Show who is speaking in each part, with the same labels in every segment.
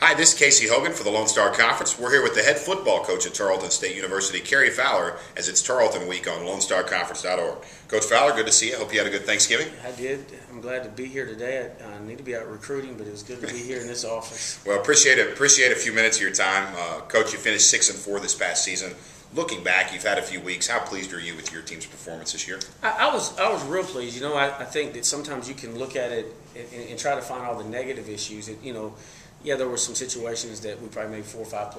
Speaker 1: Hi, this is Casey Hogan for the Lone Star Conference. We're here with the head football coach at Tarleton State University, Cary Fowler, as it's Tarleton Week on LoneStarConference.org. Coach Fowler, good to see you. Hope you had a good Thanksgiving.
Speaker 2: I did. I'm glad to be here today. I need to be out recruiting, but it was good to be here in this office.
Speaker 1: Well, appreciate a few minutes of your time. Coach, you finished 6-4 this past season. Looking back, you've had a few weeks. How pleased are you with your team's performance this year?
Speaker 2: I was real pleased. You know, I think that sometimes you can look at it and try to find all the negative issues. Yeah, there were some situations that we probably made 4 or 5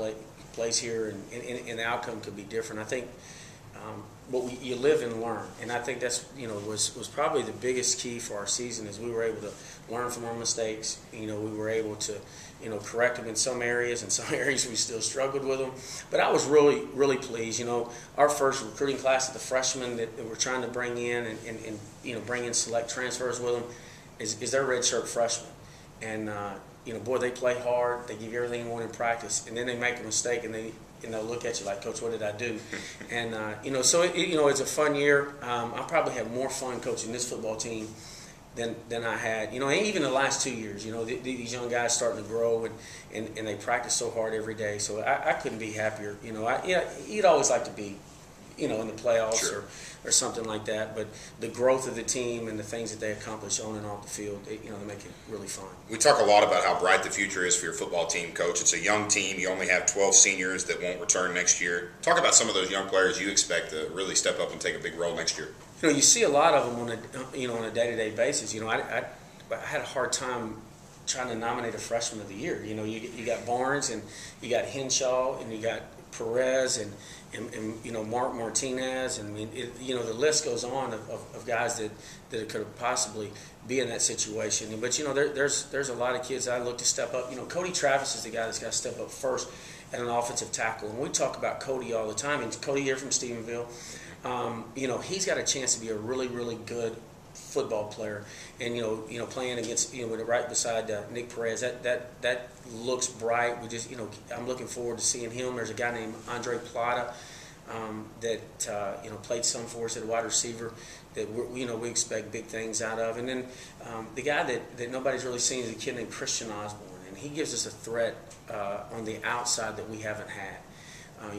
Speaker 2: plays here, and the outcome could be different. I think, but you live and learn, and I think that's was probably the biggest key for our season is we were able to learn from our mistakes. We were able to correct them in some areas, and some areas we still struggled with them. But I was really pleased. Our first recruiting class of the freshmen that we're trying to bring in and bring in select transfers with them is their redshirt freshmen, and boy, they play hard. They give you everything you want in practice, and then they make a mistake, and they'll look at you like, Coach, what did I do? And so it's a fun year. I probably have more fun coaching this football team than I had. Even the last 2 years. These young guys starting to grow, and they practice so hard every day. So I couldn't be happier. You'd always like to be, in the playoffs. Sure. or something like that, but the growth of the team and the things that they accomplish on and off the field, they make it really fun.
Speaker 1: We talk a lot about how bright the future is for your football team, Coach. It's a young team. You only have 12 seniors that won't return next year. Talk about some of those young players you expect to really step up and take a big role next year.
Speaker 2: You see a lot of them on a day-to-day basis. I had a hard time trying to nominate a freshman of the year. You got Barnes, and you got Henshaw, and you got Perez, and Mark Martinez, and the list goes on of guys that could have possibly be in that situation. But there's a lot of kids I look to step up. Cody Travis is the guy that's got to step up first at an offensive tackle, and we talk about Cody all the time. And Cody here from Stephenville, he's got a chance to be a really good football player, and playing against right beside Nick Perez, that looks bright. I'm looking forward to seeing him. There's a guy named Andre Plata that played some for us at wide receiver that we expect big things out of. And then the guy that nobody's really seen is a kid named Christian Osborne, and he gives us a threat on the outside that we haven't had.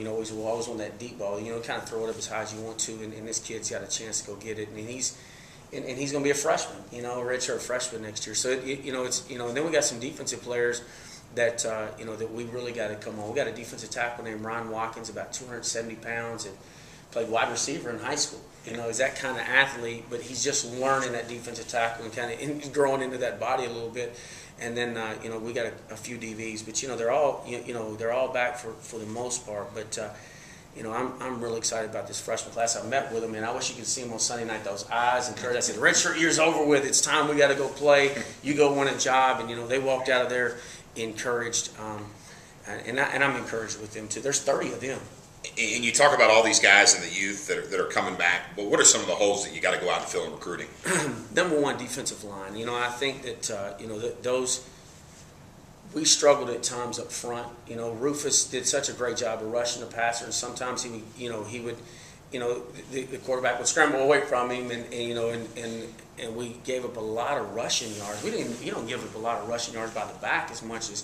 Speaker 2: Always on that deep ball, kind of throw it up as high as you want to, and this kid's got a chance to go get it, and he's going to be a freshman, a redshirt freshman next year. So and then we got some defensive players that that we really got to come on. We got a defensive tackle named Ron Watkins, about 270 pounds, and played wide receiver in high school. He's that kind of athlete, but he's just learning that defensive tackle and kind of growing into that body a little bit. And then we got a few DVs, but they're all back for the most part. But I'm really excited about this freshman class. I met with them, and I wish you could see them on Sunday night. Those eyes and courage. I said, "Redshirt year's over with. It's time. We got to go play. You go win a job." And they walked out of there encouraged, and I'm encouraged with them too. There's 30 of them.
Speaker 1: And you talk about all these guys in the youth that are coming back, but what are some of the holes that you got to go out and fill in recruiting?
Speaker 2: Number one, defensive line. I think that those we struggled at times up front. Rufus did such a great job of rushing the passer, and sometimes he would the quarterback would scramble away from him, and we gave up a lot of rushing yards. You don't give up a lot of rushing yards by the back as much as,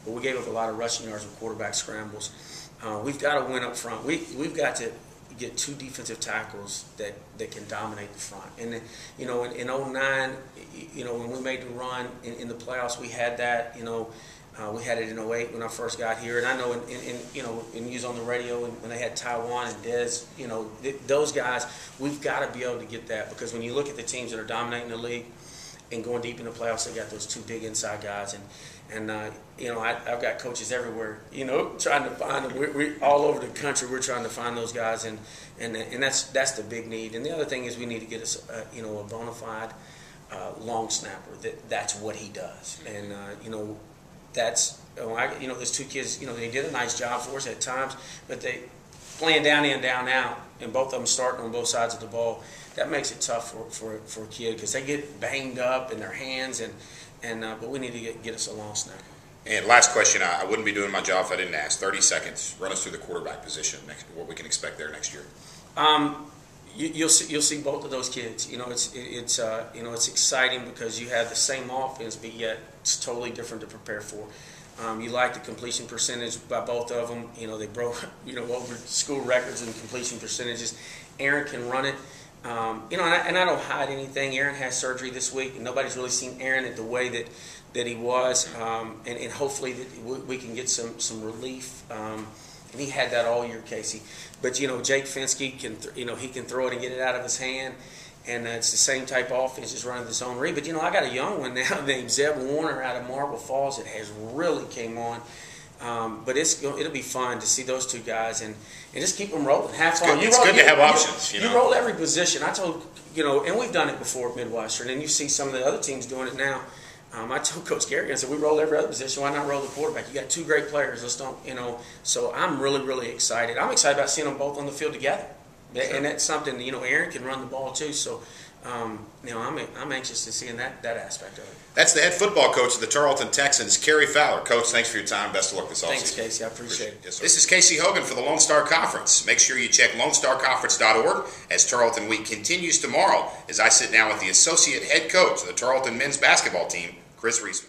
Speaker 2: but we gave up a lot of rushing yards with quarterback scrambles. We've got to win up front. We've got to get 2 defensive tackles that can dominate the front. And in 09, when we made the run in the playoffs, we had that. We had it in 08 when I first got here, and I know in use on the radio when they had Taiwan and Dez, those guys, we've got to be able to get that, because when you look at the teams that are dominating the league and going deep in the playoffs, they got those 2 big inside guys, and I've got coaches everywhere, trying to find them. We're all over the country. We're trying to find those guys, and that's the big need. And the other thing is we need to get us a bona fide long snapper. That's what he does, and that's those 2 kids. They did a nice job for us at times, but they playing down in, down out, and both of them starting on both sides of the ball. That makes it tough for a kid, because they get banged up in their hands, but we need to get us a long snapper.
Speaker 1: And last question, I wouldn't be doing my job if I didn't ask. 30 seconds. Run us through the quarterback position. What we can expect there next year.
Speaker 2: You'll see both of those kids. It's exciting because you have the same offense, but yet it's totally different to prepare for. You like the completion percentage by both of them. You know, they broke, over school records in completion percentages. Aaron can run it. And I don't hide anything. Aaron has surgery this week, and nobody's really seen Aaron at the way that he was. And hopefully that we can get some relief. And he had that all year, Casey. But, Jake Finsky can, he can throw it and get it out of his hand. And it's the same type of offense, just running the zone read. But, I got a young one now named Zeb Warner out of Marble Falls that has really came on. But it'll be fun to see those two guys and just keep them rolling. Have fun.
Speaker 1: It's good to have options.
Speaker 2: You roll every position. I told, and we've done it before at Midwestern, and you see some of the other teams doing it now. I told Coach Gary, I said, we roll every other position. Why not roll the quarterback? You got two great players. Let's don't, So I'm really, really excited. I'm excited about seeing them both on the field together. Sure. And that's something, Aaron can run the ball too. So, I'm anxious to seeing that aspect of it.
Speaker 1: That's the head football coach of the Tarleton Texans, Cary Fowler. Coach, thanks for your time. Best of luck this offseason.
Speaker 2: Thanks, Casey. I appreciate it.
Speaker 1: Yes, this is Casey Hogan for the Lone Star Conference. Make sure you check LoneStarConference.org as Tarleton Week continues tomorrow as I sit down with the associate head coach of the Tarleton men's basketball team, Chris Reisman.